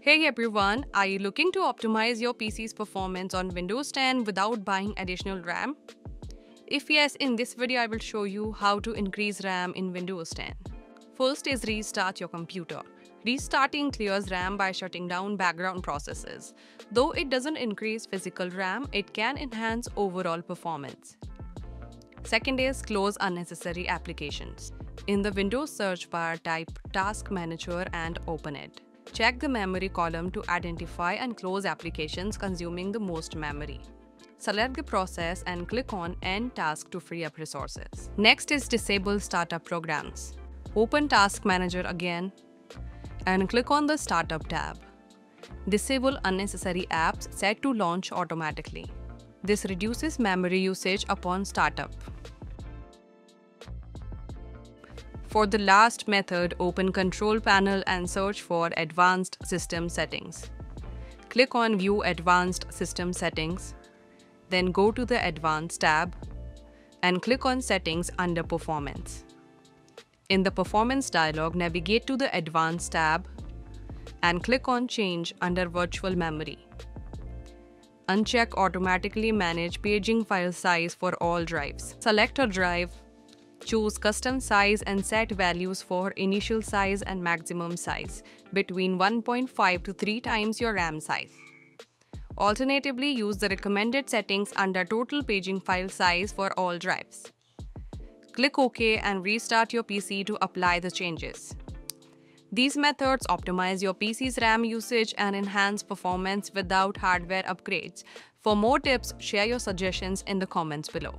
Hey everyone, are you looking to optimize your PC's performance on Windows 10 without buying additional RAM? If yes, in this video I will show you how to increase RAM in Windows 10. First is restart your computer. Restarting clears RAM by shutting down background processes. Though it doesn't increase physical RAM, it can enhance overall performance. Second is close unnecessary applications. In the Windows search bar, type Task Manager and open it. Check the memory column to identify and close applications consuming the most memory. Select the process and click on End Task to free up resources. Next is disable startup programs. Open Task Manager again and click on the Startup tab. Disable unnecessary apps set to launch automatically. This reduces memory usage upon startup. For the last method, open Control Panel and search for Advanced System Settings. Click on View Advanced System Settings, then go to the Advanced tab and click on Settings under Performance. In the Performance dialog, navigate to the Advanced tab and click on Change under Virtual Memory. Uncheck Automatically Manage Paging File Size for all drives. Select a drive, choose Custom Size and set values for initial size and maximum size between 1.5 to 3 times your RAM size. Alternatively, use the recommended settings under Total Paging File Size for all drives. Click OK and restart your PC to apply the changes. These methods optimize your PC's RAM usage and enhance performance without hardware upgrades. For more tips, share your suggestions in the comments below.